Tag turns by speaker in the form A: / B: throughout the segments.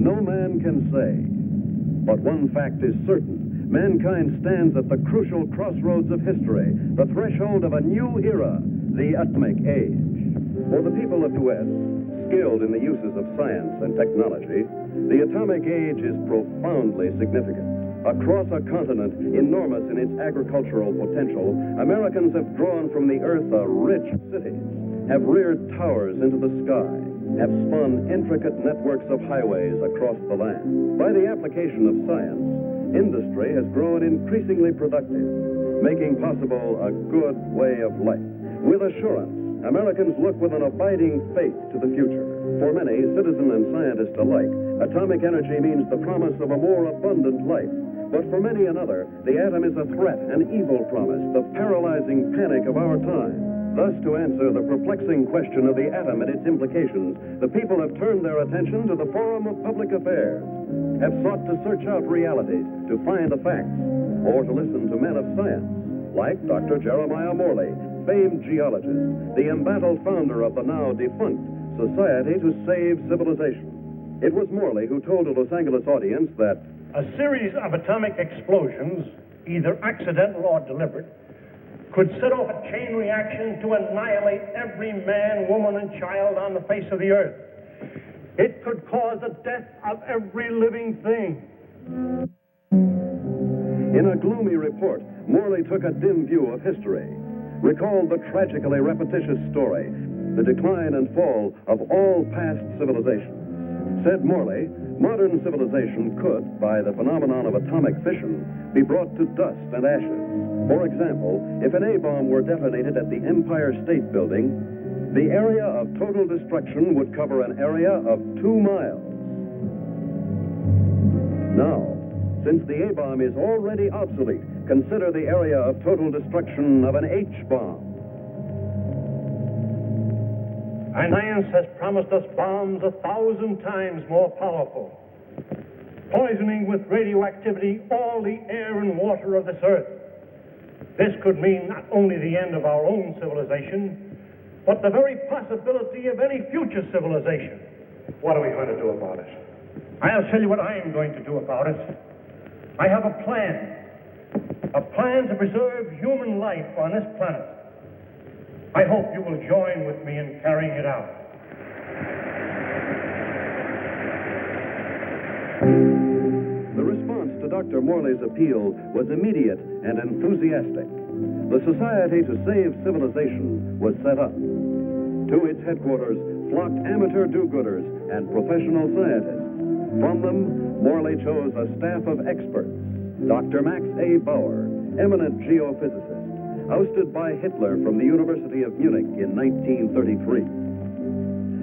A: No man can say. But one fact is certain. Mankind stands at the crucial crossroads of history, the threshold of a new era, the atomic age. For the people of the West, skilled in the uses of science and technology, the atomic age is profoundly significant. Across a continent enormous in its agricultural potential, Americans have drawn from the earth a rich cities, have reared towers into the sky, have spun intricate networks of highways across the land. By the application of science, industry has grown increasingly productive, making possible a good way of life. With assurance, Americans look with an abiding faith to the future. For many, citizen and scientist alike, atomic energy means the promise of a more abundant life. But for many another, the atom is a threat, an evil promise, the paralyzing panic of our time. Thus, to answer the perplexing question of the atom and its implications, the people have turned their attention to the forum of public affairs, have sought to search out realities, to find the facts, or to listen to men of science, like Dr. Jeremiah Morley, famed geologist, the embattled founder of the now defunct Society to Save Civilization. It was Morley who told a Los Angeles audience that
B: a series of atomic explosions, either accidental or deliberate, could set off a chain reaction to annihilate every man, woman, and child on the face of the earth. It could cause the death of every living thing.
A: In a gloomy report, Morley took a dim view of history, recalled the tragically repetitious story, the decline and fall of all past civilizations. Said Morley, modern civilization could, by the phenomenon of atomic fission, be brought to dust and ashes. For example, if an A-bomb were detonated at the Empire State Building, the area of total destruction would cover an area of 2 miles. Now, since the A-bomb is already obsolete, consider the area of total destruction of an H-bomb.
B: Science has promised us bombs 1,000 times more powerful, poisoning with radioactivity all the air and water of this earth. This could mean not only the end of our own civilization, but the very possibility of any future civilization.
C: What are we going to do about it?
B: I'll tell you what I am going to do about it. I have a plan to preserve human life on this planet. I hope you will join with me in carrying it out.
A: The response to Dr. Morley's appeal was immediate and enthusiastic. The Society to Save Civilization was set up. To its headquarters flocked amateur do-gooders and professional scientists. From them, Morley chose a staff of experts. Dr. Max A. Bauer, eminent geophysicist, ousted by Hitler from the University of Munich in 1933.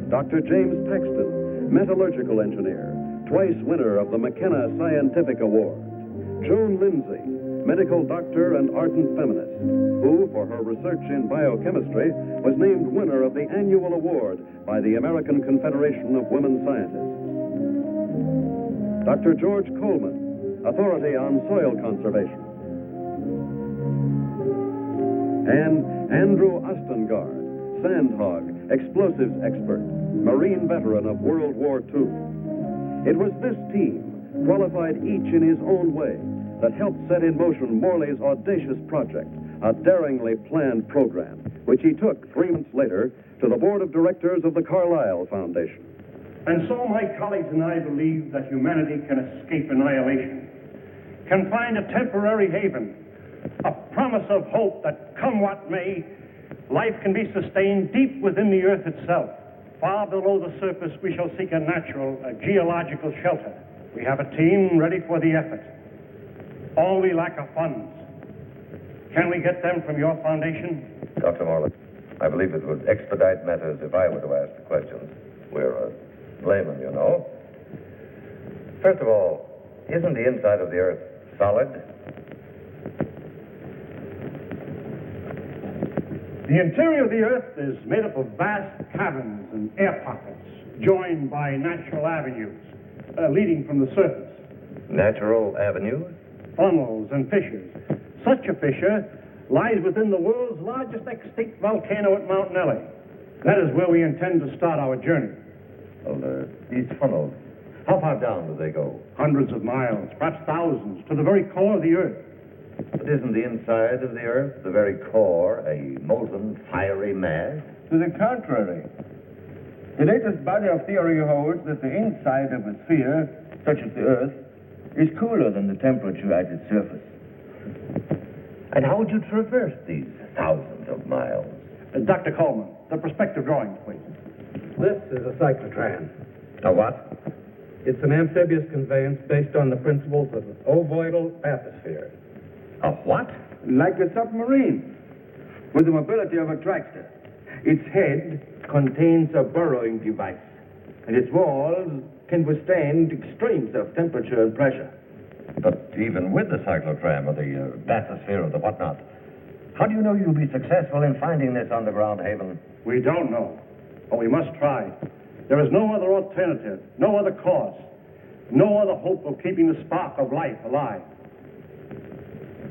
A: Dr. James Paxton, metallurgical engineer, twice winner of the McKenna Scientific Award. Joan Lindsay, medical doctor and ardent feminist, who, for her research in biochemistry, was named winner of the annual award by the American Confederation of Women Scientists. Dr. George Coleman, authority on soil conservation. And Andrew Ostengard, sandhog, explosives expert, Marine veteran of World War II. It was this team, qualified each in his own way, that helped set in motion Morley's audacious project, a daringly planned program, which he took 3 months later to the board of directors of the Carlyle Foundation.
B: And so my colleagues and I believe that humanity can escape annihilation, can find a temporary haven, a promise of hope that, come what may, life can be sustained deep within the earth itself. Far below the surface, we shall seek a natural, a geological shelter. We have a team ready for the effort. All we lack are funds. Can we get them from your foundation?
D: Dr. Morley, I believe it would expedite matters if I were to ask the questions. We're laymen, you know. First of all, isn't the inside of the Earth solid?
B: The interior of the Earth is made up of vast caverns and air pockets, joined by natural avenues leading from the surface.
D: Natural avenues?
B: Funnels and fissures. Such a fissure lies within the world's largest extinct volcano at Mount Nelly. That is where we intend to start our journey.
D: Well, these funnels, how far down do they go?
B: Hundreds of miles, perhaps thousands, to the very core of the Earth.
D: But isn't the inside of the Earth, the very core, a molten, fiery mass?
E: To the contrary. The latest body of theory holds that the inside of a sphere, such as the Earth, is cooler than the temperature at its surface.
D: And how would you traverse these thousands of miles?
B: Dr. Coleman, the perspective drawings, please.
F: This is a cyclotron.
D: A what?
F: It's an amphibious conveyance based on the principles of an ovoidal atmosphere.
D: A what?
E: Like a submarine, with the mobility of a tractor. Its head contains a burrowing device, and its walls can withstand extremes of temperature and pressure.
D: But even with the cyclotram or the bathysphere or the whatnot, how do you know you'll be successful in finding this underground haven?
B: We don't know, but we must try. There is no other alternative, no other course, no other hope of keeping the spark of life alive.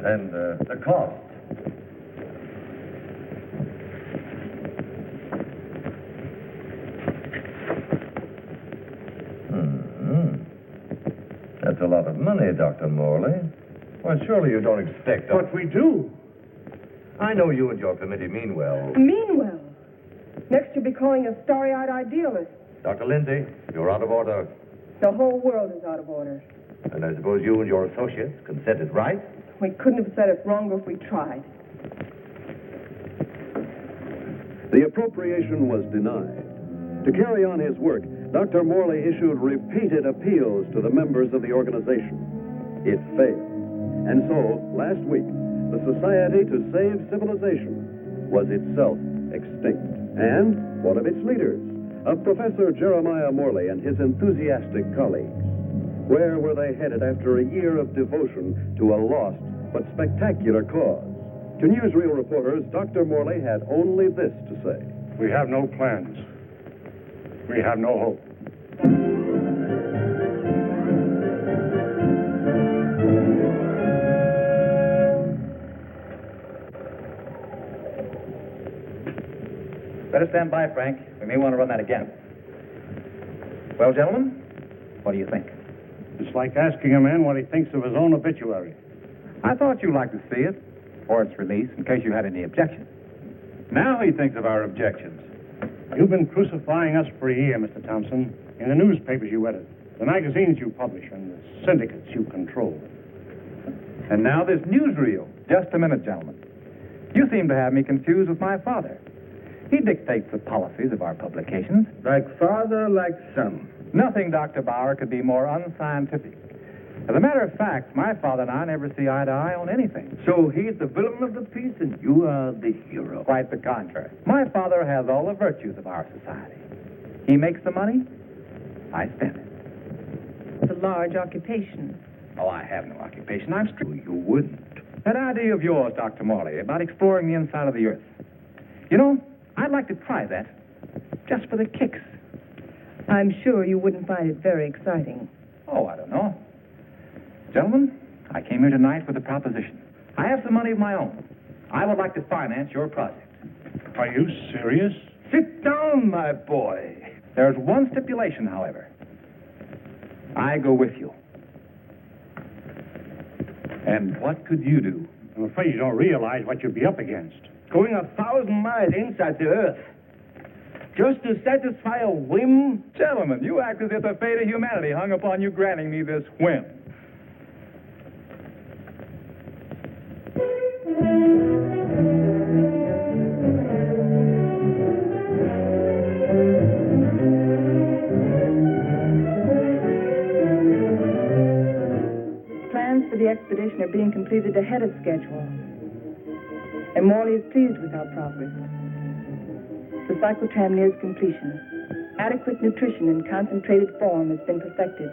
D: And the cost? That's a lot of money, Dr. Morley. Well, surely you don't expect...
B: But we do.
D: I know you and your committee mean well.
G: Mean well? Next you'll be calling a starry-eyed idealist.
D: Dr. Lindsay, you're out of order.
G: The whole world is out of order.
D: And I suppose you and your associates can set it right?
G: We couldn't have said it wrong if we tried.
A: The appropriation was denied. To carry on his work, Dr. Morley issued repeated appeals to the members of the organization. It failed. And so, last week, the Society to Save Civilization was itself extinct. And one of its leaders, Professor Jeremiah Morley and his enthusiastic colleagues. Where were they headed after a year of devotion to a lost but spectacular cause? To newsreel reporters, Dr. Morley had only this to say.
B: We have no plans. We have no hope.
H: Better stand by, Frank. We may want to run that again. Well, gentlemen, what do you think?
B: It's like asking a man what he thinks of his own obituary.
H: I thought you'd like to see it, or its release, in case you had any objections.
F: Now he thinks of our objections.
B: You've been crucifying us for a year, Mr. Thompson, in the newspapers you edit, the magazines you publish, and the syndicates you control.
F: And now this newsreel.
H: Just a minute, gentlemen. You seem to have me confused with my father. He dictates the policies of our publications.
E: Like father, like son.
H: Nothing, Dr. Bauer, could be more unscientific. As a matter of fact, my father and I never see eye to eye on anything.
E: So he's the villain of the piece and you are the hero.
H: Quite the contrary. My father has all the virtues of our society. He makes the money, I spend it.
G: It's a large occupation.
H: Oh, I have no occupation. I'm
E: You wouldn't.
H: That idea of yours, Dr. Morley, about exploring the inside of the Earth. You know, I'd like to try that, just for the kicks.
G: I'm sure you wouldn't find it very exciting.
H: Oh, I don't know. Gentlemen, I came here tonight with a proposition. I have some money of my own. I would like to finance your project.
B: Are you serious?
H: Sit down, my boy. There's one stipulation, however. I go with you.
B: And what could you do? I'm afraid you don't realize what you'd be up against.
E: Going 1,000 miles inside the Earth. Just to satisfy a whim?
H: Gentlemen, you act as if the fate of humanity hung upon you granting me this whim.
G: Plans for the expedition are being completed ahead of schedule. And Morley is pleased with our progress. The cyclotram nears completion. Adequate nutrition in concentrated form has been perfected.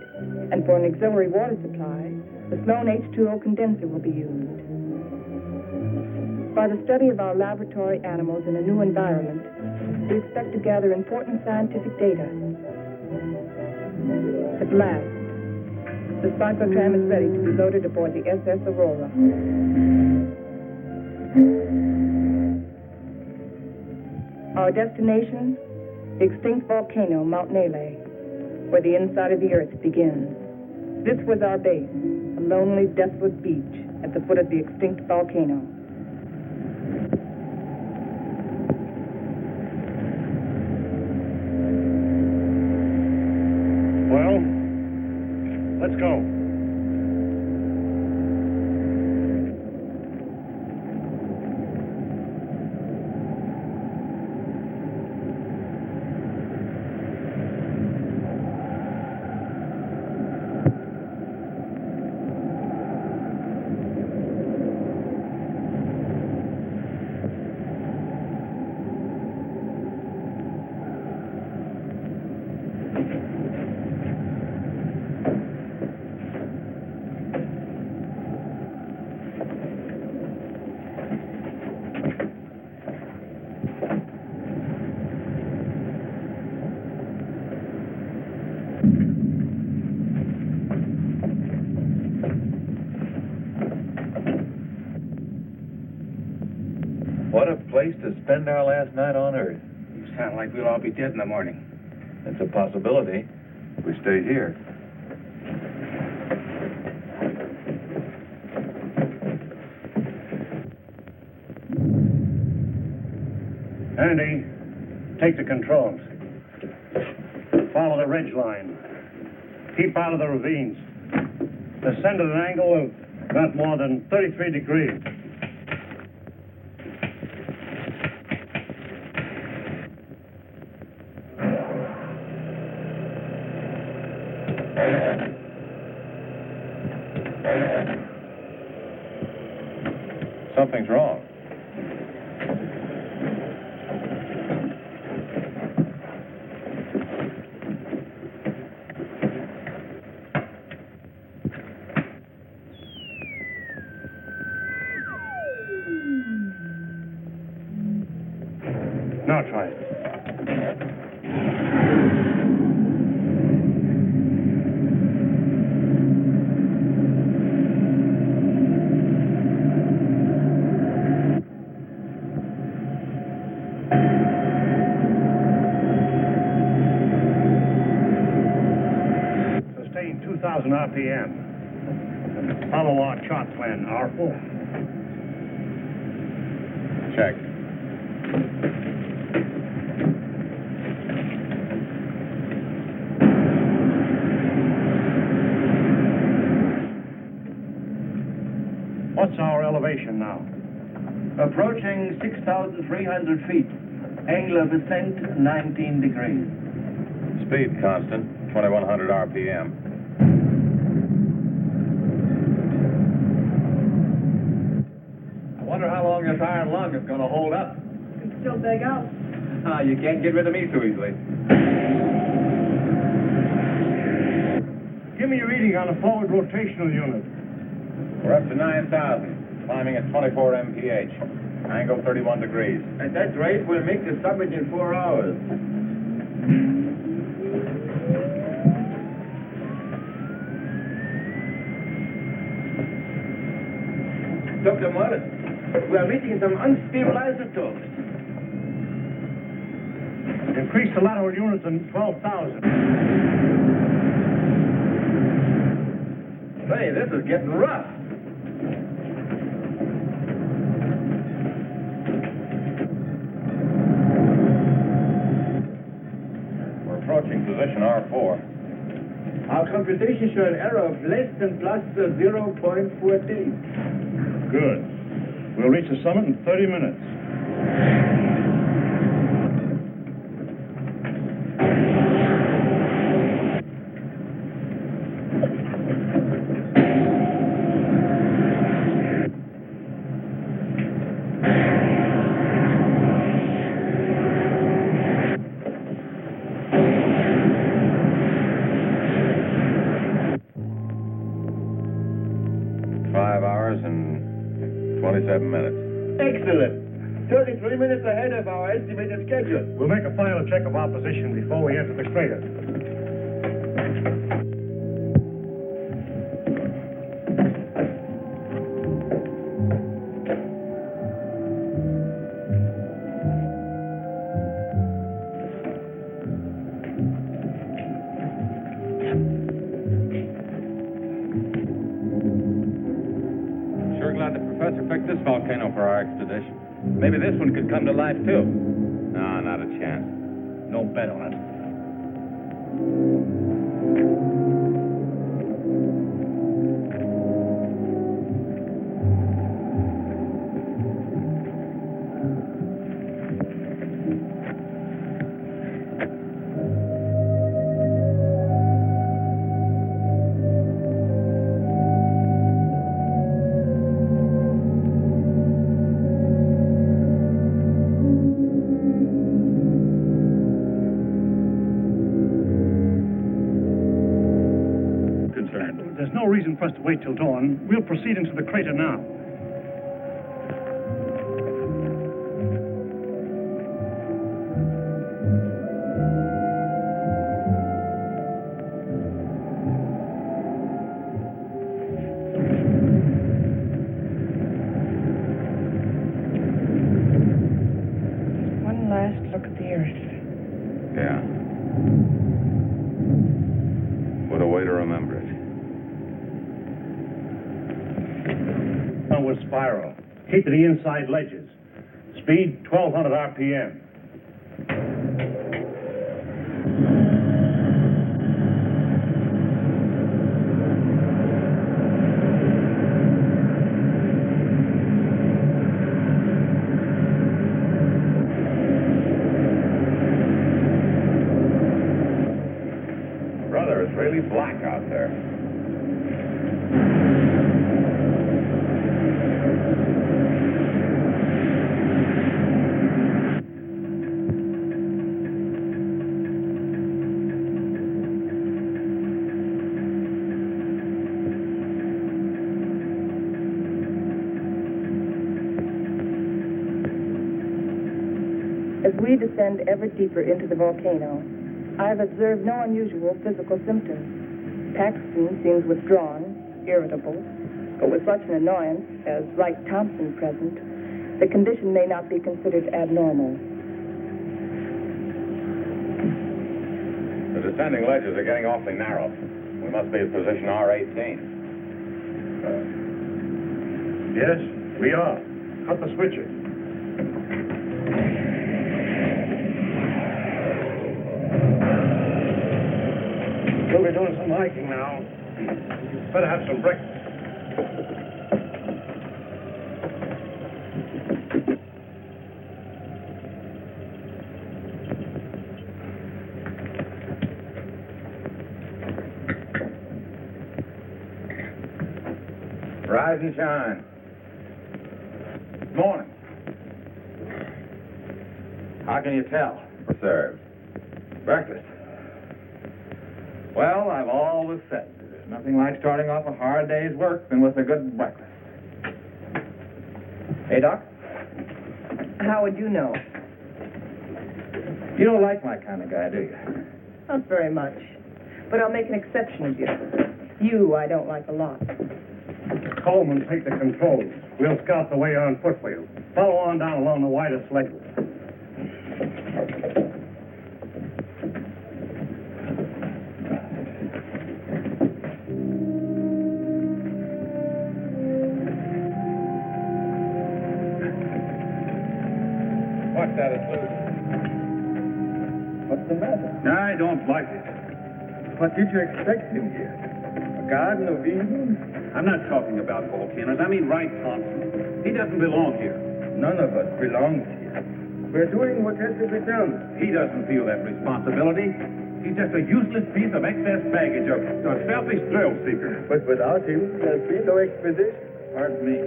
G: And for an auxiliary water supply, the Sloan H2O condenser will be used. By the study of our laboratory animals in a new environment, we expect to gather important scientific data. At last, the cyclotram is ready to be loaded aboard the SS Aurora. Our destination, the extinct volcano, Mount Nele, where the inside of the Earth begins. This was our base, a lonely, desolate beach at the foot of the extinct volcano.
B: Well, let's go.
D: What a place to spend our last night on Earth.
E: You sound like we'll all be dead in the morning.
D: It's a possibility if we stay here.
B: Andy, take the controls. Follow the ridge line. Keep out of the ravines. Descend at an angle of not more than 33 degrees.
D: Something's wrong.
B: Now try it. Sustain 2,000 RPM. Follow our chart plan, R4.
D: Check.
B: What's our elevation now?
E: Approaching 6,300 feet. Angle of ascent, 19 degrees.
D: Speed constant, 2,100 RPM. I wonder how long this iron lung is going to hold up.
G: You can still beg out.
H: You can't get rid of me so easily.
B: Give me a reading on the forward rotational unit.
D: We're up to 9,000.
H: climbing at 24 mph. Angle 31 degrees.
E: At that rate, we'll make the summit in 4 hours. Dr. Morse, we are meeting some unstable isotopes.
B: Increase the lateral units in 12,000.
E: Say, this is getting rough.
H: We're approaching position R4.
E: Our computations show an error of less than plus 0.14.
B: Good. We'll reach the summit in 30 minutes.
E: Excellent. 33 minutes ahead of our estimated schedule.
B: We'll make a final check of our position before we enter the crater.
H: Sure glad the professor picked this volcano for our expedition. Maybe this one could come to life, too. No, not a chance. No bet on it.
B: There's no reason for us to wait till dawn. We'll proceed into the crater now.
G: One last look at the Earth.
H: Yeah. What a way to remember it.
B: Downward spiral. Keep to the inside ledges. Speed 1,200 RPM.
H: Brother, it's really black out there.
G: As we descend ever deeper into the volcano, I have observed no unusual physical symptoms. Paxton seems withdrawn, irritable, but with such an annoyance as Wright Thompson present, the condition may not be considered abnormal.
H: The descending ledges are getting awfully narrow. We must be at position R18.
B: Yes, we are. Cut the switches. We'll be doing some hiking now. Better have some breakfast.
H: Rise and shine. Morning. How can you tell? Reserved. Breakfast. Well, I've always said there's nothing like starting off a hard day's work than with a good breakfast.
F: Hey, Doc?
G: How would you know?
F: You don't like my kind of guy, do you?
G: Not very much. But I'll make an exception of you. You, I don't like a lot.
B: Coleman, take the controls. We'll scout the way on foot for you. Follow on down along the widest leg.
H: Watch that, it's loose.
F: What's the matter?
B: I don't like it.
F: What did you expect in here? A Garden of Eden?
B: I'm not talking about volcanoes. I mean Wright Thompson. He doesn't belong here.
F: None of us belongs here. We're doing what has to be done.
B: He doesn't feel that responsibility. He's just a useless piece of excess baggage, a selfish thrill seeker.
F: But without him, there'd be no expedition.
B: Pardon me.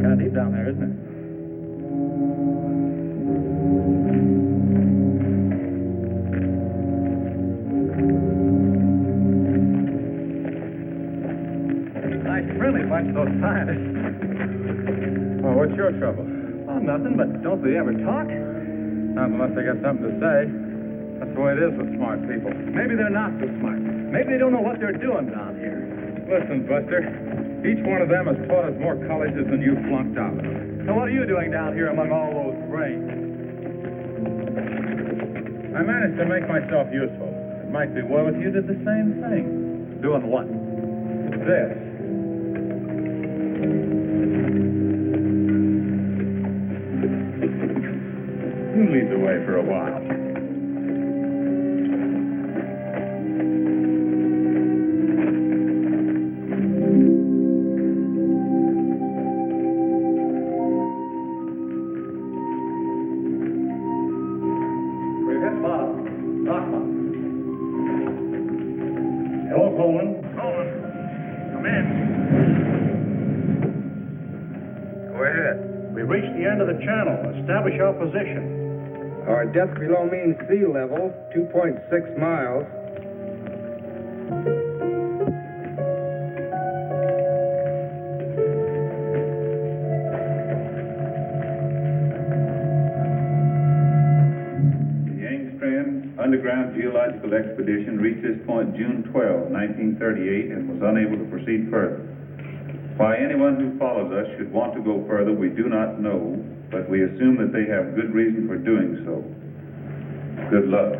F: Kind of deep down there, isn't it?
B: Nice friendly bunch, those scientists.
F: Oh, what's your trouble?
B: Oh, nothing, but don't they ever talk?
F: Not unless they got something to say. That's the way it is with smart people.
B: Maybe they're not so smart. Maybe they don't know what they're doing down here.
F: Listen, Buster. Each one of them has taught us more colleges than you flunked out of.
B: So what are you doing down here among all those brains?
F: I managed to make myself useful. It might be well if you did the same thing.
B: Doing what?
F: This. You lead the way for a while.
B: Hello, Coleman. Coleman, come in.
F: Go ahead.
B: We reached the end of the channel. Establish our position.
F: Our depth below mean sea level, 2.6 miles.
I: Underground Geological Expedition reached this point June 12, 1938, and was unable to proceed further. Why anyone who follows us should want to go further, we do not know, but we assume that they have good reason for doing so. Good luck.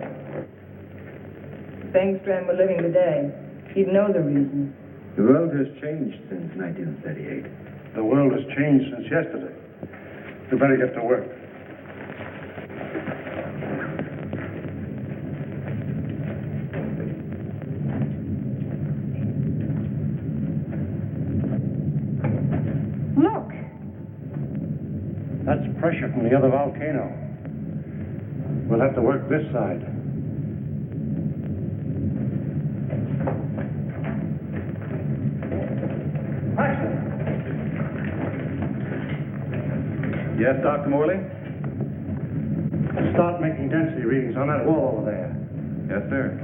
G: Bangstrom were living today. He'd know the reason.
E: The world has changed since 1938.
B: The world has changed since yesterday. We better get to work.
G: Look!
B: That's pressure from the other volcano. We'll have to work this side.
I: Yes, Dr. Morley?
B: Start making density readings on that wall over there.
I: Yes, sir.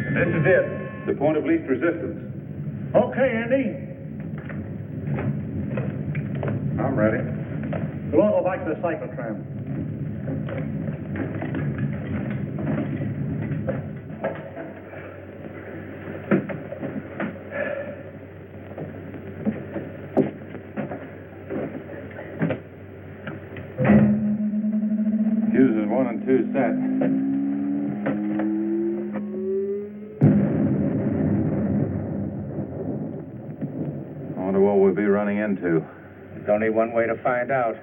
I: And this is it, the point of least resistance.
B: Okay, Andy.
I: I'm ready.
B: We'll all go back to the cyclotram.
I: Fuses 1 and 2 set. I wonder what we'll be running into.
F: There's only one way to find out.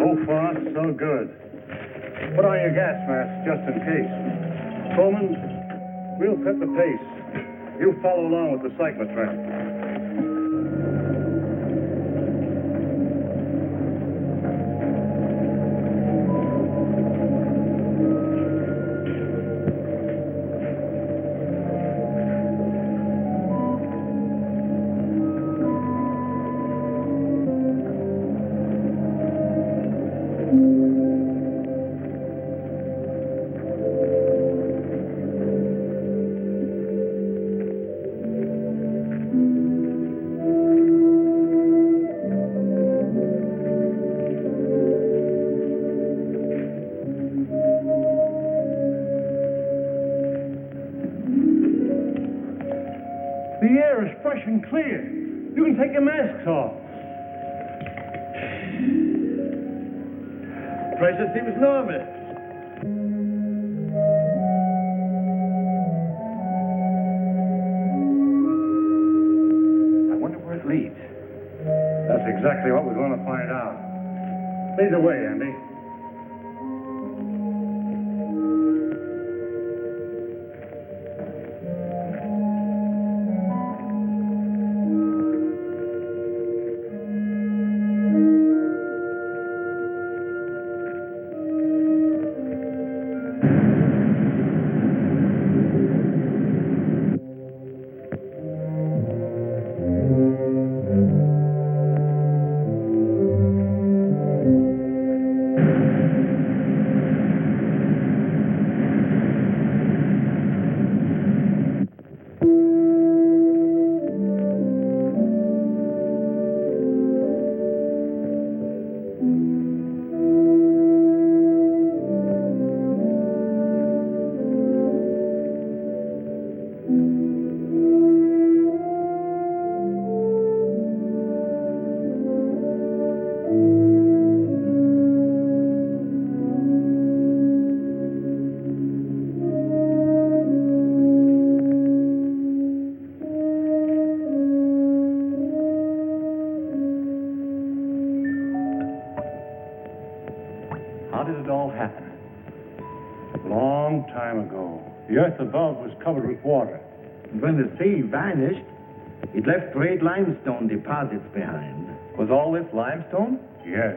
B: So far, so good. Put on your gas mask just in case. Coleman, we'll set the pace. You follow along with the cyclotram. The air is fresh and clear. You can take your masks off.
E: Pressure seems normal.
I: I wonder where it leads.
B: That's exactly what we're going to find out. Lead the way, Andy. How did it all happen? Long time ago. The earth above was covered with water.
E: And when the sea vanished, it left great limestone deposits behind.
H: Was all this limestone?
B: Yes.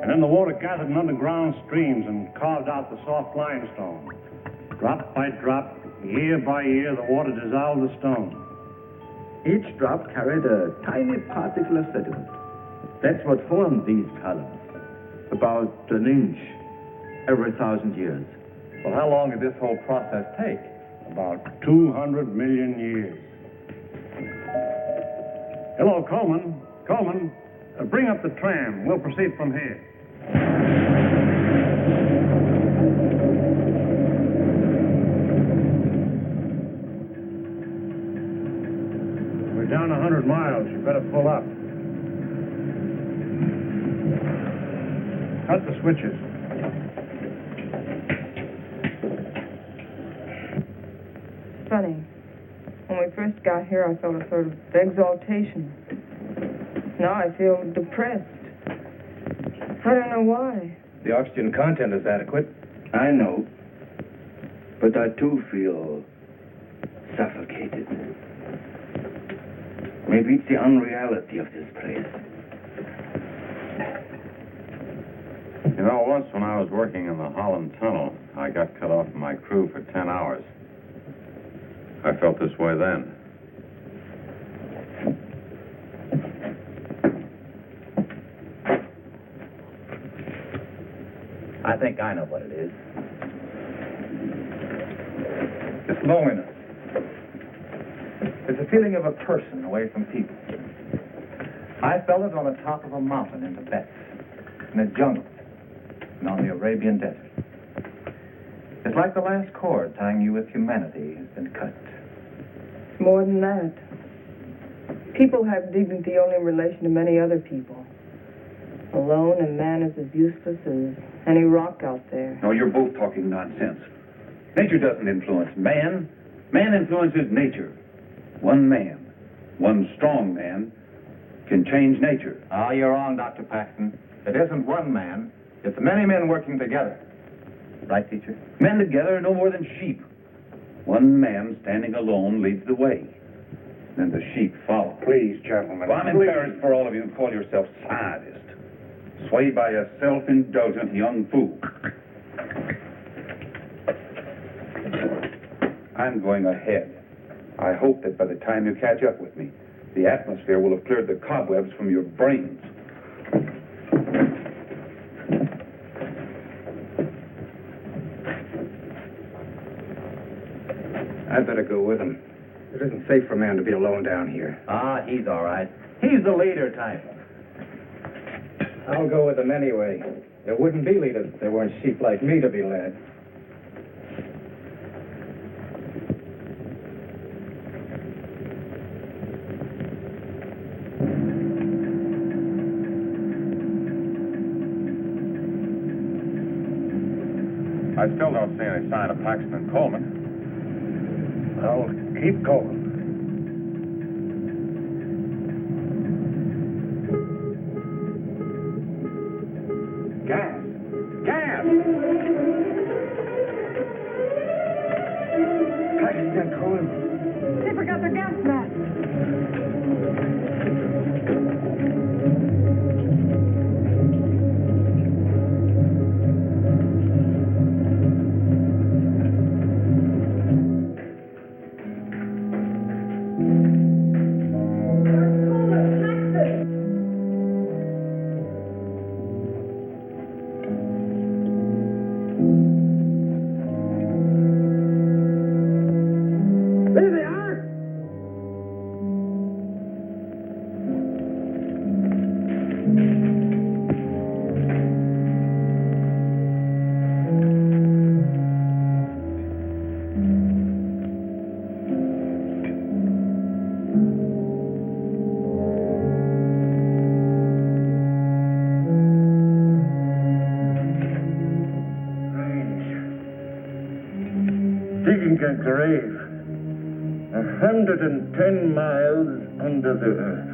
B: And then the water gathered in underground streams and carved out the soft limestone. Drop by drop, year by year, the water dissolved the stone.
E: Each drop carried a tiny particle of sediment. That's what formed these columns. About an inch every 1,000 years.
H: Well, how long did this whole process take?
B: About 200 million years. Hello, Coleman. Coleman, bring up the tram. We'll proceed from here. We're down 100 miles. You better pull up. Cut the switches.
G: Funny. When we first got here, I felt a sort of exaltation. Now I feel depressed. I don't know why.
H: The oxygen content is adequate.
E: I know. But I too feel suffocated. Maybe it's the unreality of this place.
H: You know, once when I was working in the Holland Tunnel, I got cut off from my crew for 10 hours. I felt this way then.
J: I think I know what it is.
H: It's loneliness. It's a feeling of a person away from people.
J: I felt it on the top of a mountain in Tibet, in a jungle, and on the Arabian desert. It's like the last cord tying you with humanity has been cut.
G: It's more than that. People have dignity only in relation to many other people. Alone, a man is as useless as any rock out there.
I: No, you're both talking nonsense. Nature doesn't influence man. Man influences nature. One man, one strong man, can change nature.
J: Oh, you're wrong, Dr. Paxton. It isn't one man. It's many men working together. Right, teacher?
K: Men together are no more than sheep. One man standing alone leads the way. Then the sheep follow.
C: Please, gentlemen.
K: Well, I'm embarrassed for all of you who call yourselves scientists. Swayed by a self-indulgent young fool. I'm going ahead. I hope that by the time you catch up with me, the atmosphere will have cleared the cobwebs from your brains.
C: I'd better go with him. It isn't safe for a man to be alone down here.
J: Ah, he's all right. He's the leader type.
F: I'll go with them anyway. There wouldn't be leaders if there weren't sheep like me to be led.
H: I still don't see any sign of Paxton and Coleman.
C: I'll keep going. Gas! Gas! Paxton and Coleman.
G: They forgot their gas mask.
C: There they are! Digging a grave 110 miles under the earth.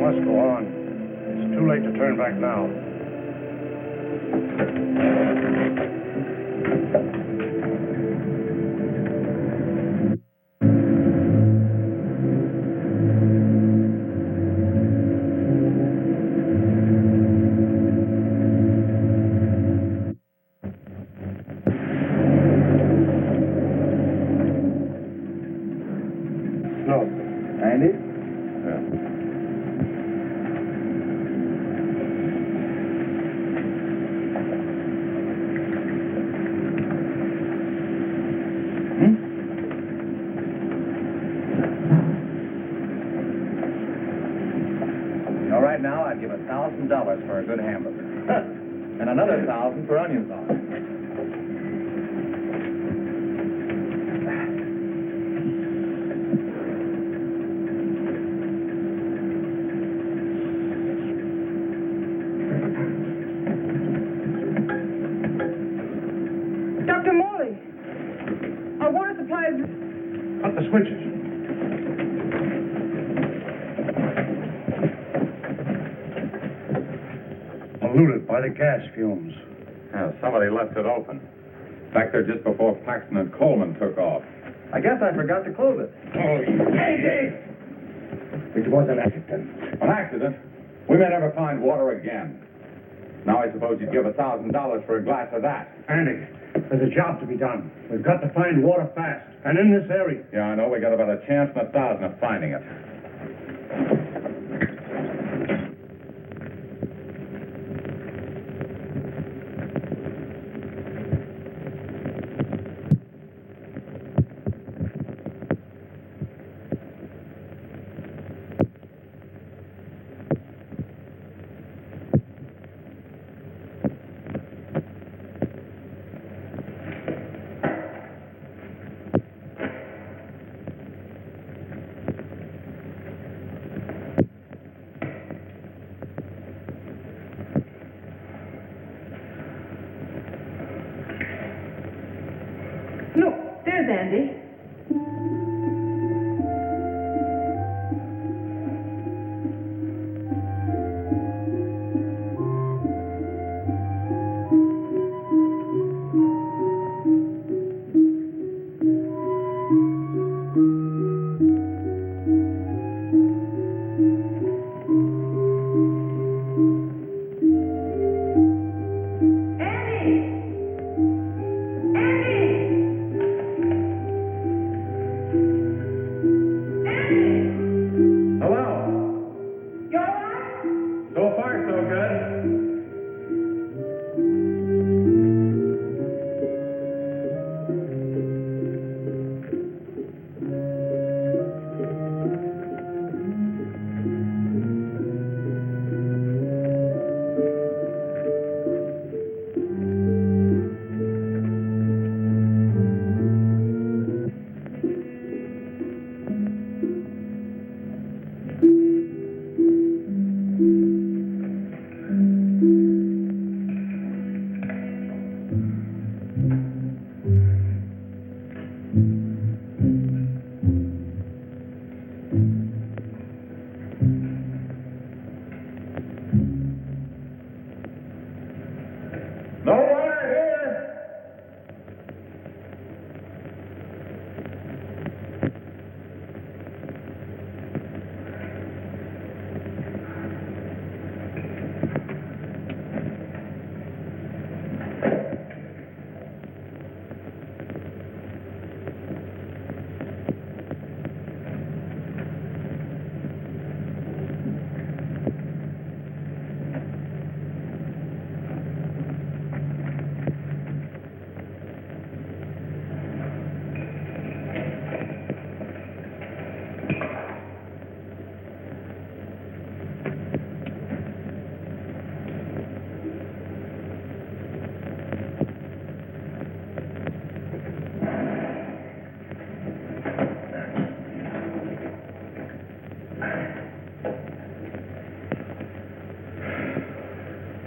C: Must go on. It's too late to turn back now. No. And it?
J: All right, now I'd give $1,000 for a good hamburger. And another 1,000 for onion sauce.
G: Dr. Morley, our water supply is...
C: Cut the switches. Polluted by the gas fumes.
H: Yeah, somebody left it open. Back there just before Paxton and Coleman took off.
J: I guess I forgot to close it.
C: It was an accident.
H: An accident? We may never find water again. Now I suppose you'd give $1,000 for a glass of that.
C: Andy, there's a job to be done. We've got to find water fast, and in this area.
H: Yeah, I know. We got about a chance in 1,000 of finding it.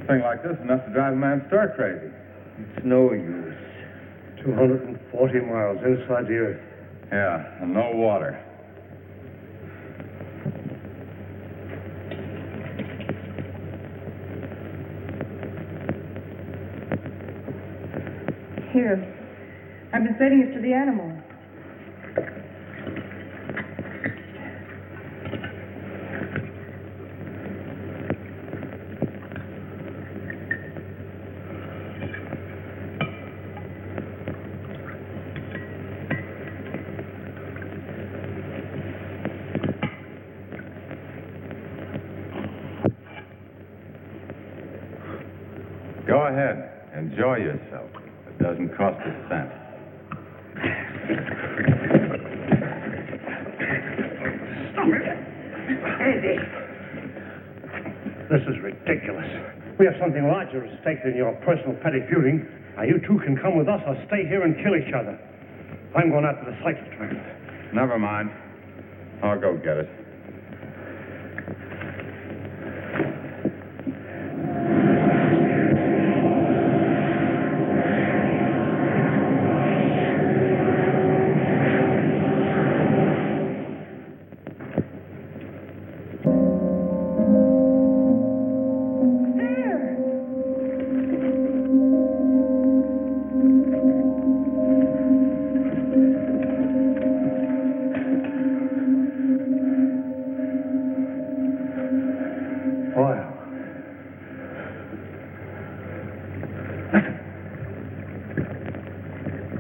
H: thing like this is enough to drive a man stir crazy.
E: It's no use.
B: 240 miles inside the Earth.
H: Yeah, and no water.
G: Here. I've been setting it to the animal.
H: Go ahead. Enjoy yourself. It doesn't cost a cent.
B: Stop it! Andy! This is ridiculous. We have something larger at stake than your personal petty feuding. Now, you two can come with us or stay here and kill each other. I'm going after the cyclotron.
H: Never mind. I'll go get it.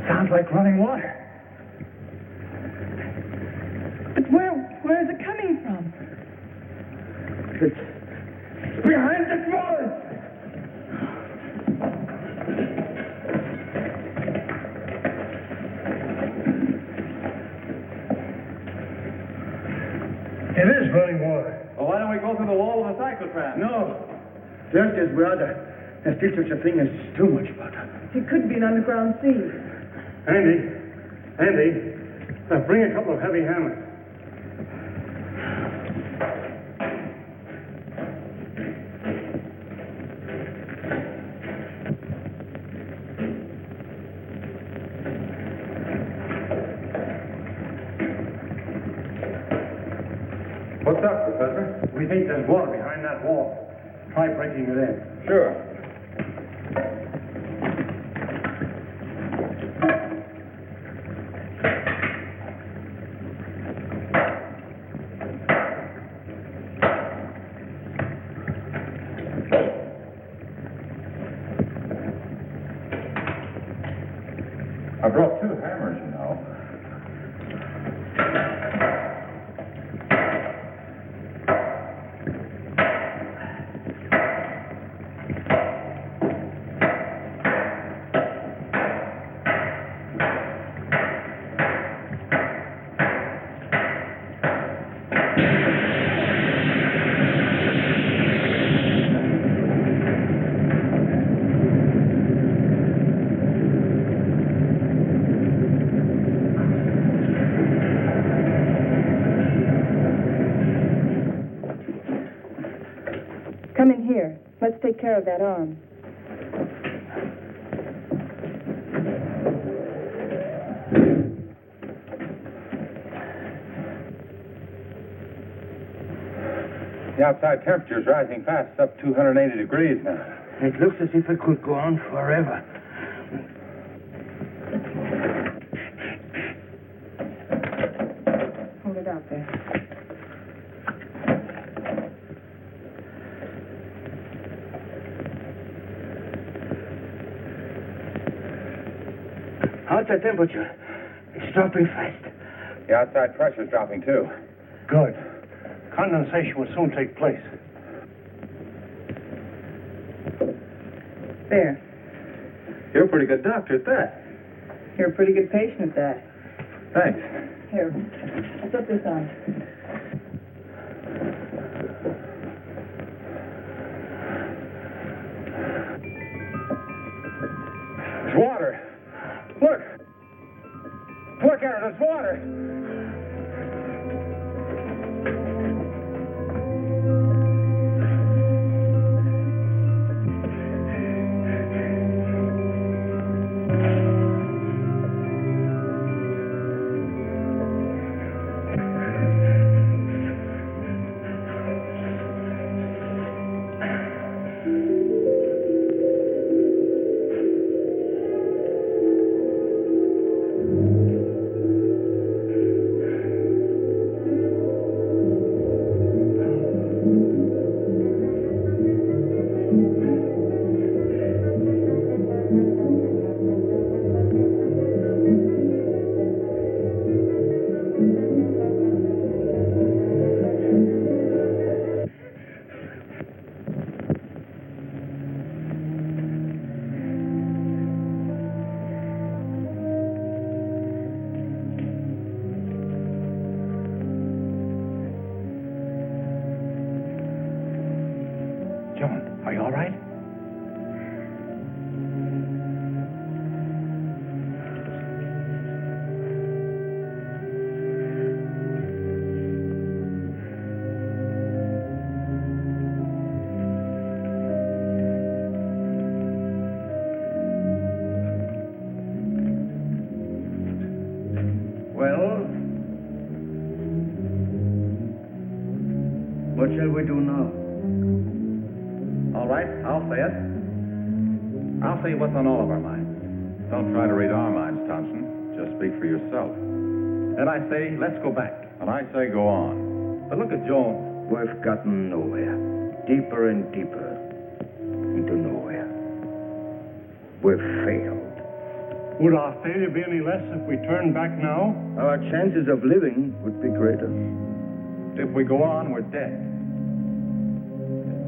C: Sounds like running water.
G: But where is it coming from?
C: It's behind the wall.
B: It is running water.
F: Well, why don't we go through the wall of a cyclotron?
C: No. Just as brother. There's still such a thing as too much water.
G: It could be an underground sea.
B: Andy, bring a couple of heavy hammers.
H: What's up, Professor?
B: We think there's water behind that wall. Try breaking it in.
H: Sure. I brought 2 hammers, you know.
G: Come in here. Let's take care of that arm.
K: The outside temperature is rising fast. It's up 280 degrees now.
C: It looks as if it could go on forever.
G: Hold it out there.
C: How's the temperature? It's dropping fast.
K: The outside pressure is dropping, too.
B: Good. Condensation will soon take place.
G: There.
K: You're a pretty good doctor at that.
G: You're a pretty good patient at that.
K: Thanks.
G: Here. I'll put this on.
K: There's water. Look. Look at it. There's water.
J: Are you all right?
E: What shall we do now?
J: All right, I'll say it. I'll say what's on all of our minds.
H: Don't try to read our minds, Thompson. Just speak for yourself.
J: And I say, let's go back.
H: And I say go on.
J: But look at Jones.
E: We've gotten nowhere. Deeper and deeper into nowhere. We've failed.
B: Would our failure be any less if we turn back now?
E: Our chances of living would be greater.
J: If we go on, we're dead.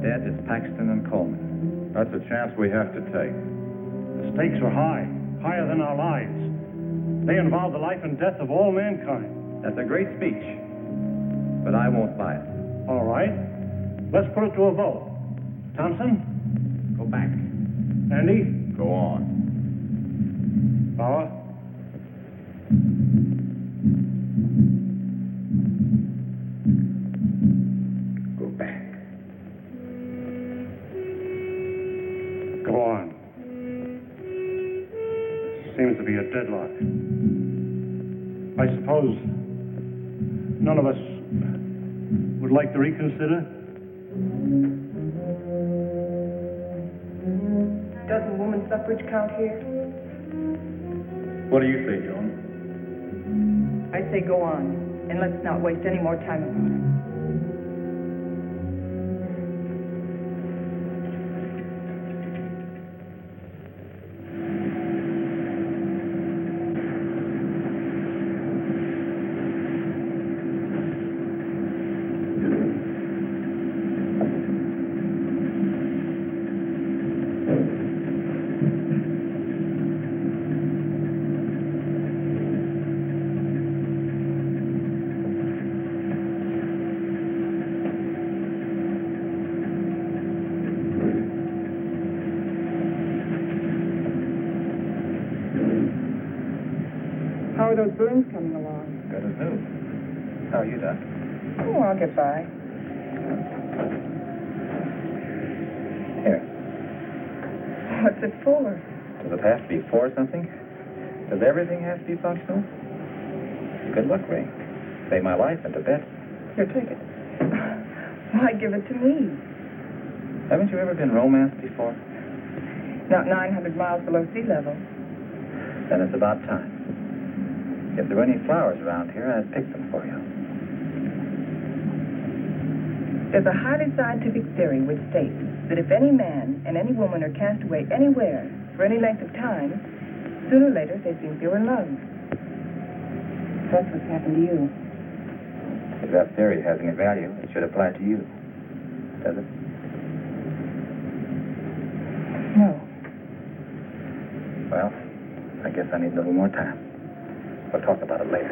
J: Dead is Paxton and Coleman.
H: That's a chance we have to take.
B: The stakes are high, higher than our lives. They involve the life and death of all mankind.
J: That's a great speech, but I won't buy it.
B: All right. Let's put it to a vote. Thompson?
J: Go back.
B: Andy?
H: Go on.
B: Bauer?
E: Go back.
B: Go on. Seems to be a deadlock. I suppose none of us would like to reconsider?
G: Doesn't woman suffrage count here?
J: What do you say, Jones?
G: I say go on, and let's not waste any more time about it. How are those burns coming along?
J: Good as new. How are you, Doc?
G: Oh, I'll get by.
J: Here.
G: What's it for?
J: Does it have to be for something? Does everything have to be functional? Good luck ring. Saved my life in Tibet. Here, take it.
G: Why give it to me?
J: Haven't you ever been romanced before?
G: Not 900 miles below sea level.
J: Then it's about time. If there were any flowers around here, I'd pick them for you.
G: There's a highly scientific theory which states that if any man and any woman are cast away anywhere for any length of time, sooner or later they think they're in love. That's what's happened to you.
J: If that theory has any value, it should apply to you. Does it?
G: No.
J: Well, I guess I need a little more time. We'll talk about it later.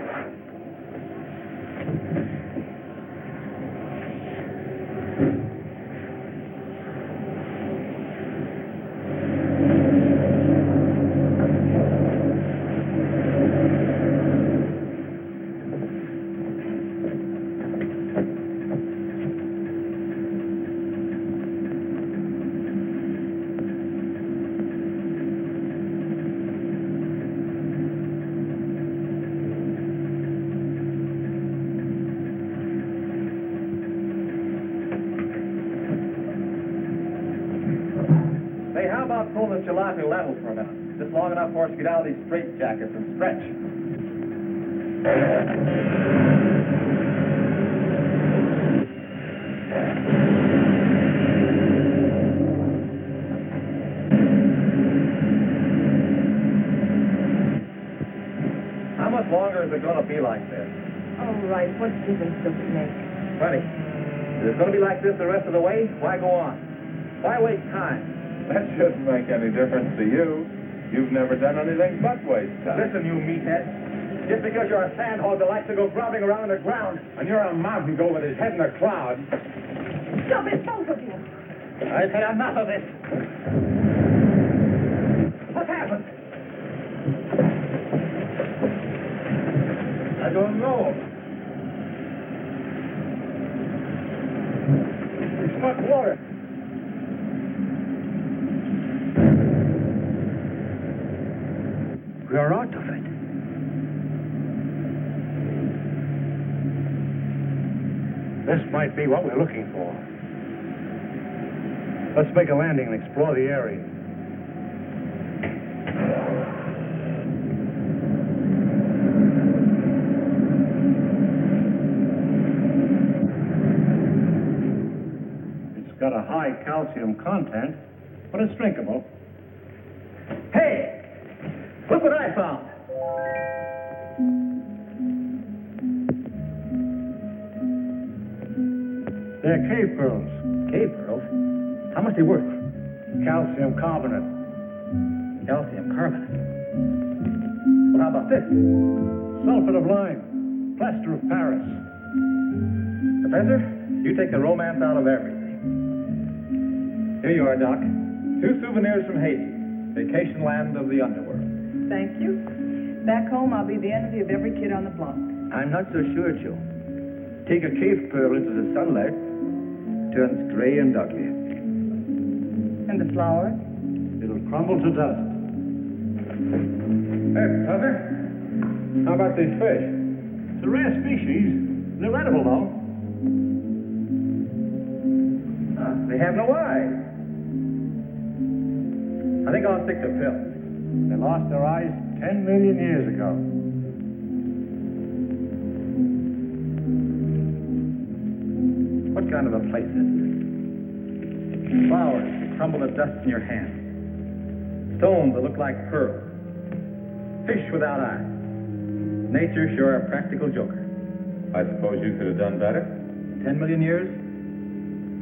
J: Hey, how about pulling this jalopy level for a minute? Just long enough for us to get out of these straitjackets and stretch. How much longer is it going to be like this?
G: All right, what difference does it make?
J: Plenty. Is it going to be like this the rest of the way? Why go on? Why waste time?
H: That shouldn't make any difference to you. You've never done anything but waste time.
J: Listen, you meathead. Just because you're a sandhog that likes to go grubbing around the ground,
C: And you're a mountain goat with his head in the clouds.
G: Stop it, both of you!
J: I say enough of this. What happened?
C: I don't know. We struck water.
E: We are out of it.
B: This might be what we're looking for. Let's make a landing and explore the area. It's got a high calcium content, but it's drinkable.
J: Hey! Look what I found.
B: They're cave pearls.
J: Cave pearls? How much they worth?
B: Calcium carbonate.
J: Calcium carbonate. Well, how about this?
B: Sulfate of lime. Plaster of Paris.
J: Professor, you take the romance out of everything. Here you are, Doc. 2 souvenirs from Haiti, vacation land of the underworld.
G: Thank you. Back home, I'll be the envy of every kid on the block.
E: I'm not so sure, Joe. Take a cave pearl into the sunlight, turns gray and ugly.
G: And the flowers?
B: It'll crumble to dust.
C: Hey, Professor, how about these fish?
B: It's a rare species. They're edible, though.
J: They have no eyes. I think I'll stick to film.
B: They lost their eyes 10 million years ago.
J: What kind of a place is this? Flowers that crumble to dust in your hand. Stones that look like pearls. Fish without eyes. Nature sure a practical joker.
H: I suppose you could have done better?
J: 10 million years?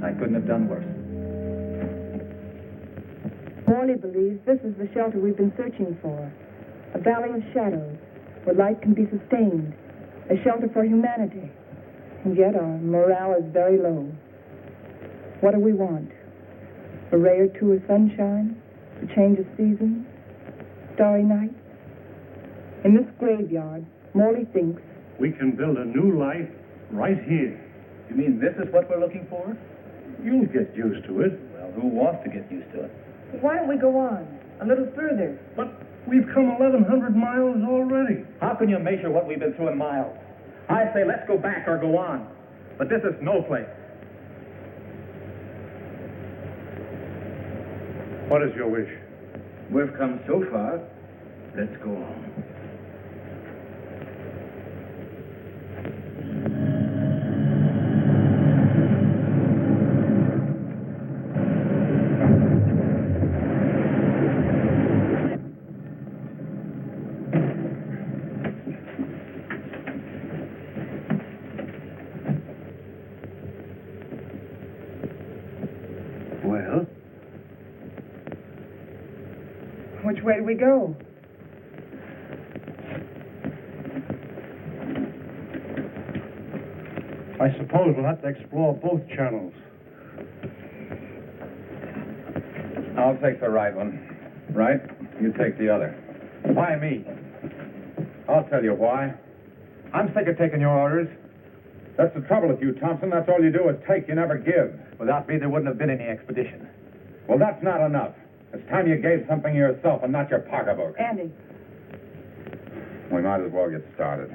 J: I couldn't have done worse.
G: Morley believes this is the shelter we've been searching for. A valley of shadows, where life can be sustained. A shelter for humanity. And yet our morale is very low. What do we want? A ray or two of sunshine? A change of seasons? Starry nights? In this graveyard, Morley thinks
B: We can build a new life right here.
J: You mean this is what we're looking for?
B: You'll get used to it.
J: Well, who wants to get used to it?
G: why don't we go on a little further?
B: But we've come 1,100 miles already.
J: How can you measure what we've been through in miles? I say let's go back or go on. But this is no place.
B: What is your wish?
E: We've come so far, let's go on.
B: Well?
G: Which way do we go?
B: I suppose we'll have to explore both channels.
H: I'll take the right one. Right? You take the other.
C: Why me? I'll tell you why. I'm sick of taking your orders. That's the trouble with you, Thompson. That's all you do is take, you never give.
J: Without me, there wouldn't have been any expedition.
C: Well, that's not enough. It's time you gave something yourself and not your pocketbook.
G: Andy.
C: We might as well get started.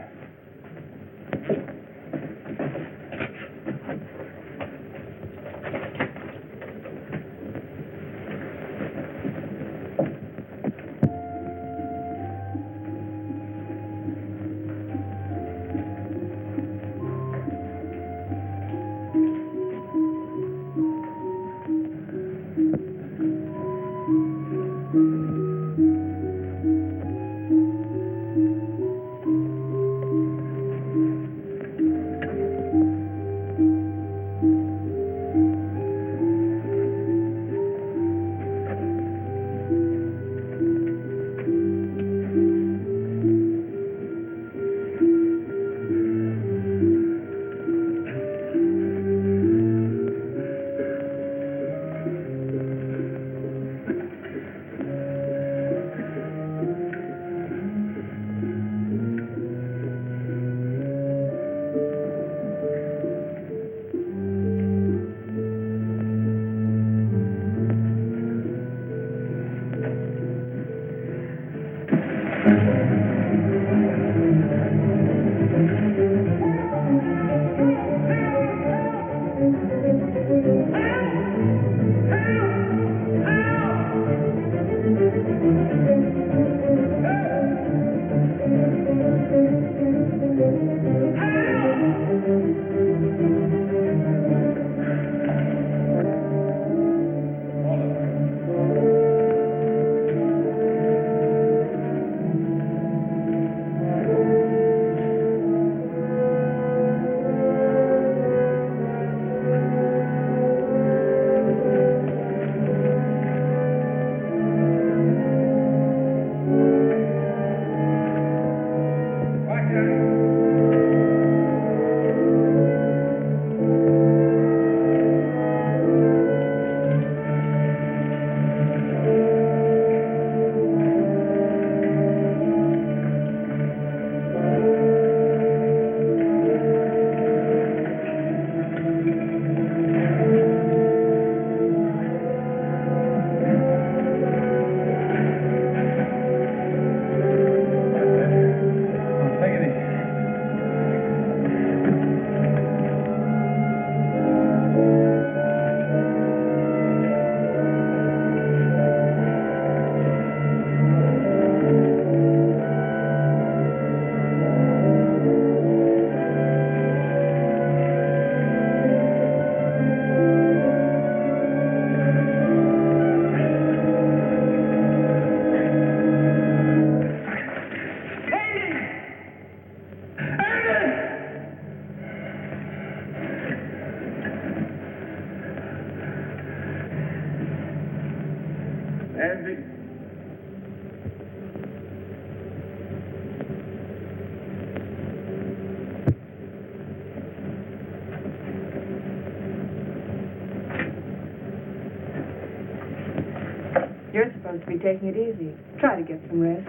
G: You're supposed to be taking it easy. Try to get some rest.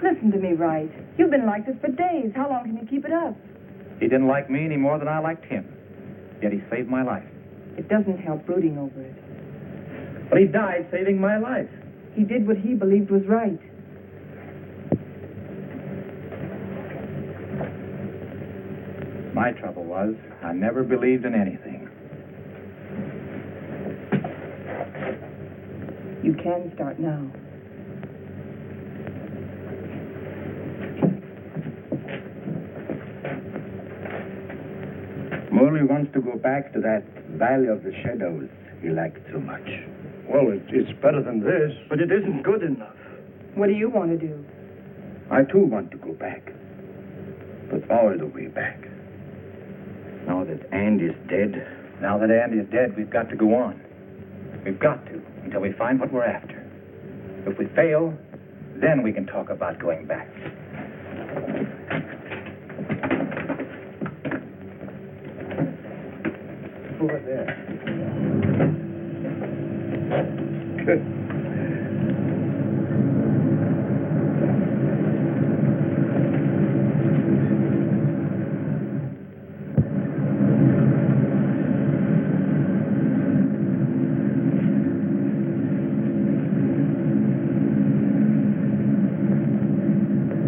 G: Listen to me, Wright. You've been like this for days. How long can you keep it up?
J: He didn't like me any more than I liked him. Yet he saved my life.
G: It doesn't help brooding over it.
E: But he died saving my life.
G: He did what he believed was right.
J: My trouble was, I never believed in anything.
G: You can start now.
E: Morley wants to go back to that Valley of the Shadows he liked so much.
F: Well, it's better than this. But it isn't good enough.
G: What do you want to do?
E: I too want to go back. But all the way back. Now that Andy's dead.
J: Now that Andy is dead, we've got to go on. We've got to, until we find what we're after. If we fail, then we can talk about going back.
E: Over there.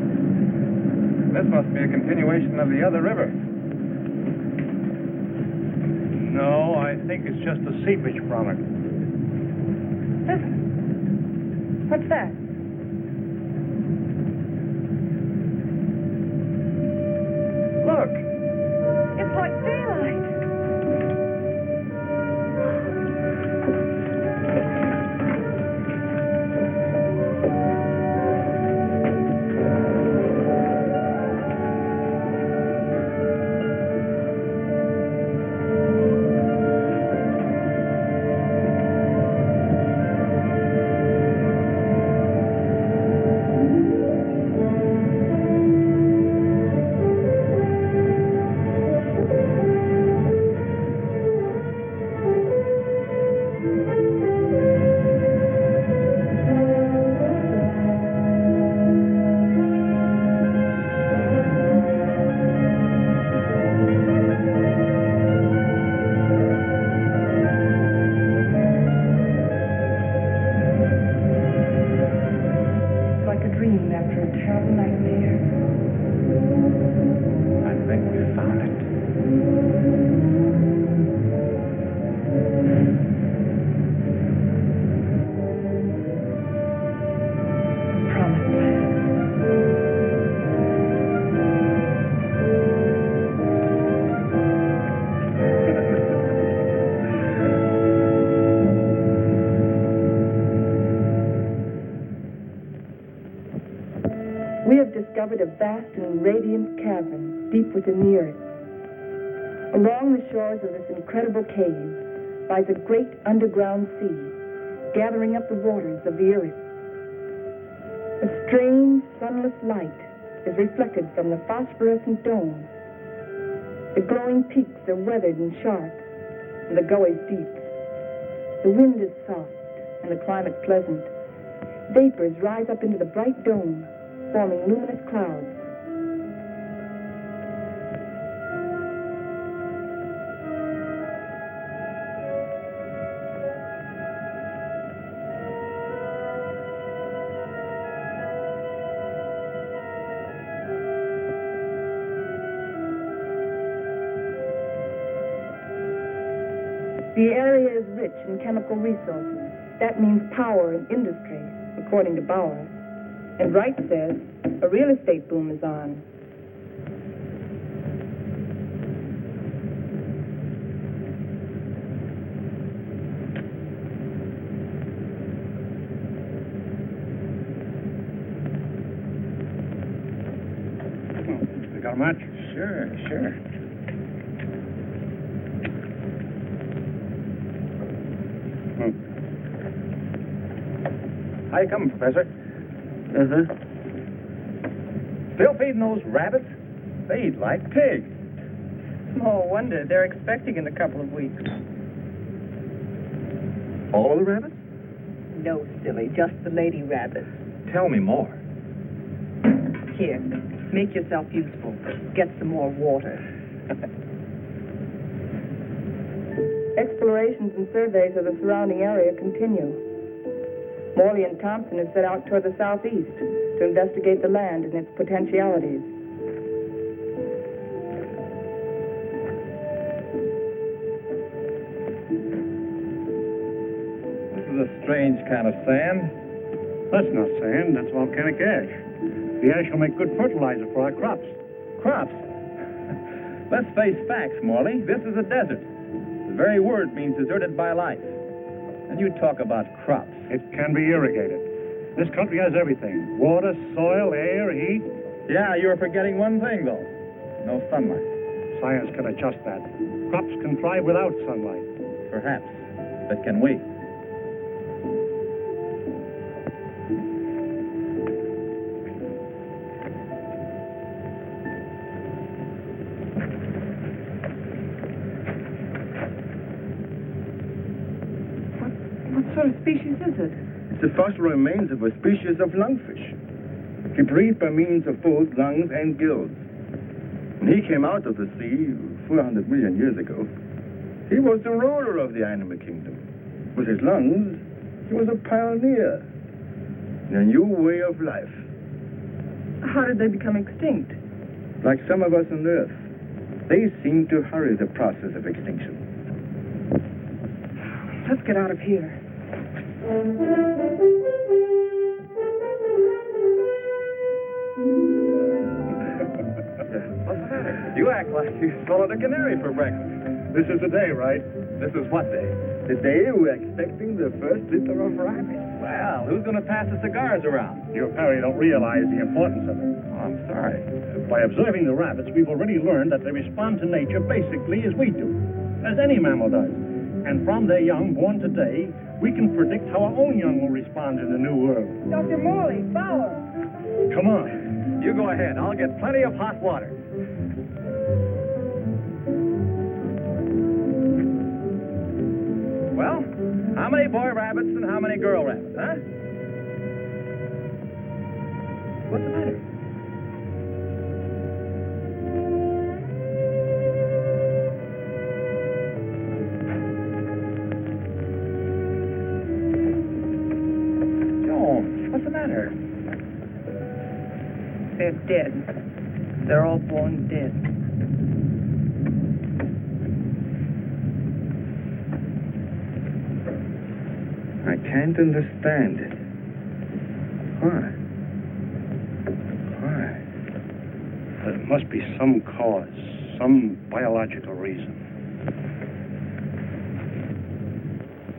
J: This must be a continuation of the other river.
B: No, I think it's just the seepage from it.
G: Listen. What's that?
B: Look,
G: It's like daylight. Like a dream after a terrible nightmare.
J: I think we found it.
G: Promised land. We have discovered a vast and radiant cavern deep within the earth. Along the shores of this incredible cave lies a great underground sea, gathering up the waters of the earth. A strange, sunless light is reflected from the phosphorescent dome. The glowing peaks are weathered and sharp, and the gullies deep. The wind is soft, and the climate pleasant. Vapors rise up into the bright dome, forming luminous clouds. The area is rich in chemical resources. That means power and industry, according to Bauer. And Wright says a real estate boom is on.
B: You got a match?
E: Sure.
J: How you coming, Professor? Still feeding those rabbits? They eat like pigs.
G: Small wonder. They're expecting in a couple of weeks.
J: All of the rabbits?
L: No, silly, just the lady rabbits.
J: Tell me more.
L: Here, make yourself useful. Get some more water.
G: Explorations and surveys of the surrounding area continue. Morley and Thompson have set out toward the southeast to investigate the land and its potentialities.
J: This is a strange kind of sand.
B: That's not sand, that's volcanic ash. The ash will make good fertilizer for our crops.
J: Crops? Let's face facts, Morley. This is a desert. The very word means deserted by life. And you talk about crops.
B: It can be irrigated. This country has everything. Water, soil, air, heat.
J: Yeah, you're forgetting one thing, though. No sunlight.
B: Science can adjust that. Crops can thrive without sunlight.
J: Perhaps. But can we?
G: What sort of species is it?
E: It's the fossil remains of a species of lungfish. He breathed by means of both lungs and gills. When he came out of the sea 400 million years ago, he was the ruler of the animal kingdom. With his lungs, he was a pioneer in a new way of life.
G: How did they become extinct?
E: Like some of us on Earth, they seem to hurry the process of extinction.
G: Let's get out of here.
J: What's the matter? You act like you swallowed a canary for breakfast.
B: This is the day, right?
J: This is what day?
E: The day we're expecting the first litter of rabbits.
J: Well, who's going to pass the cigars around?
B: You apparently don't realize the importance of it.
J: Oh, I'm sorry.
B: By observing the rabbits, we've already learned that they respond to nature basically as we do, as any mammal does. And from their young born today, we can predict how our own young will respond in the new world.
G: Dr. Morley, follow.
B: Come on.
J: You go ahead. I'll get plenty of hot water. Well, how many boy rabbits and how many girl rabbits, huh? What's the matter? What's the matter?
L: They're dead. They're all born dead.
E: I can't understand it. Why?
B: There must be some cause, some biological reason.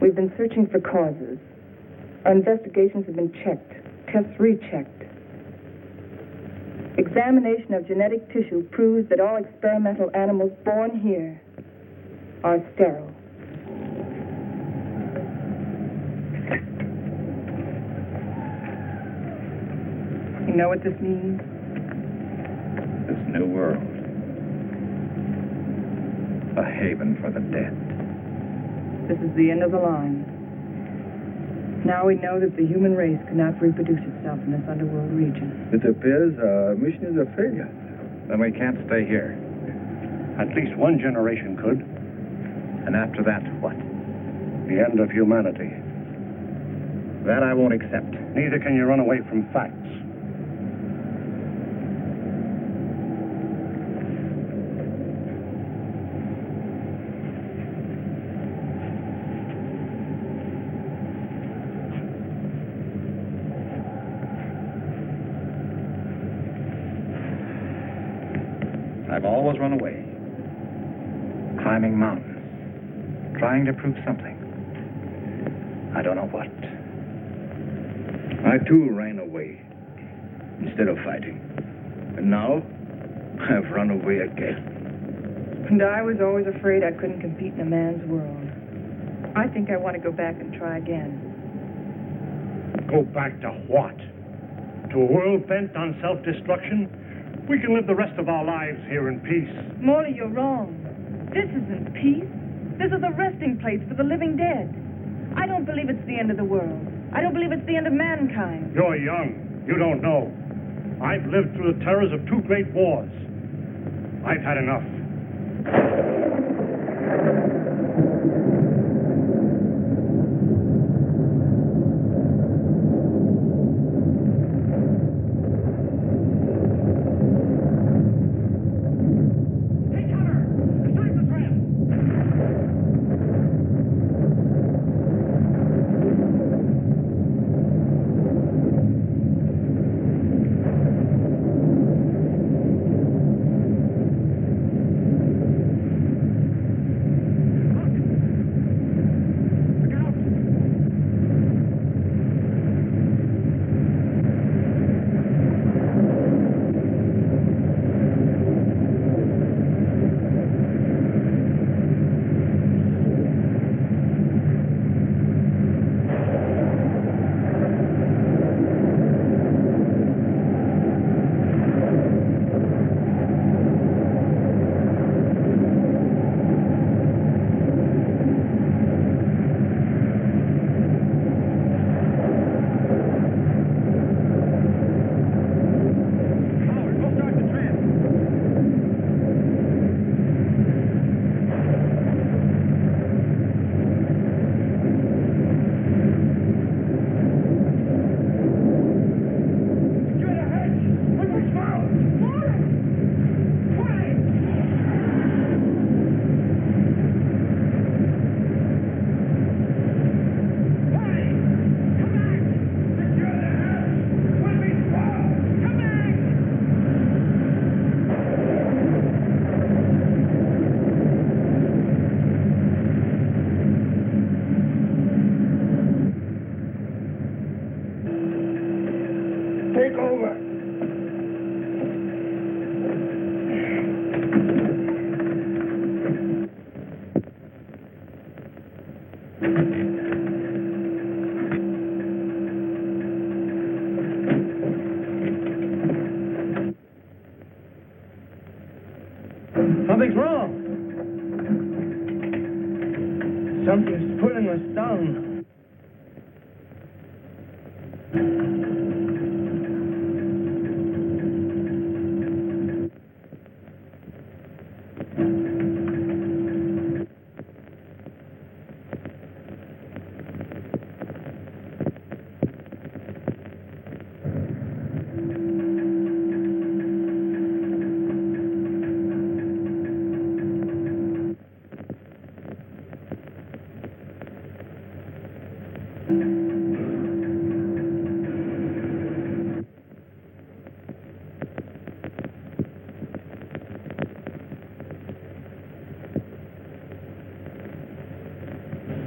G: We've been searching for causes. Our investigations have been checked, tests rechecked. Examination of genetic tissue proves that all experimental animals born here are sterile. You know what this means?
J: This new world. A haven for the dead.
G: This is the end of the line. Now we know that the human race cannot reproduce itself in this underworld region.
E: It appears our mission is a failure.
J: Then we can't stay here.
B: At least one generation could.
J: And after that, what?
B: The end of humanity.
J: That I won't accept.
B: Neither can you run away from facts.
J: I've always run away. Climbing mountains. Trying to prove something. I don't know what.
E: I too ran away instead of fighting. And now I've run away again.
G: And I was always afraid I couldn't compete in a man's world. I think I want to go back and try again.
B: Go back to what? To a world bent on self-destruction? We can live the rest of our lives here in peace.
G: Morley, you're wrong. This isn't peace. This is a resting place for the living dead. I don't believe it's the end of the world.
L: I don't believe it's the end of mankind.
B: You're young. You don't know. I've lived through the terrors of 2 great wars. I've had enough. Something's wrong. Something's pulling us down.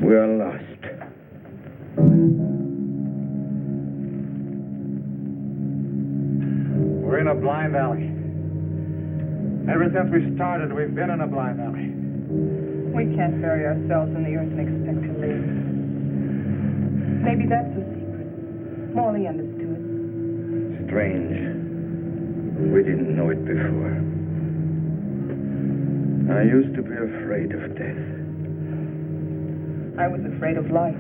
E: We're lost.
J: We're in a blind alley. Ever since we started, we've been in a blind alley.
G: We can't bury ourselves in the earth and expect to live. Maybe that's the secret. Morley understood.
E: Strange. We didn't know it before. I used to be afraid of death.
G: I was afraid of life.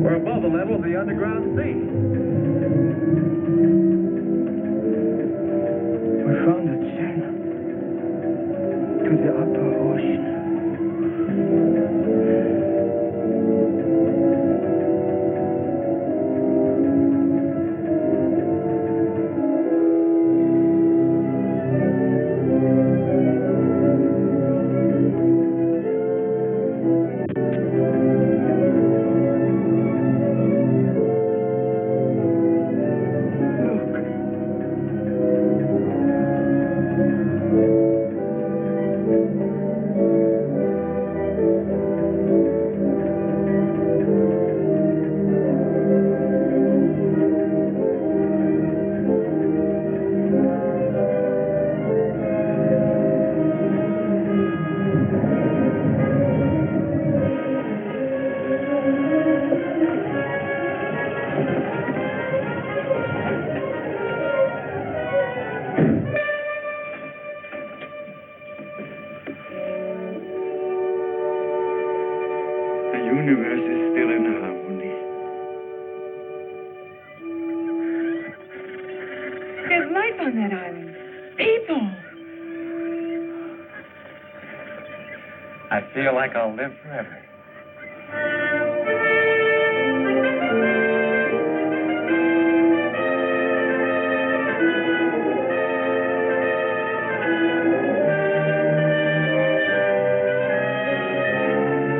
C: We're above the level of the underground sea.
E: We found a channel to the upper ocean.
M: On that island. People.
J: I feel like I'll live forever.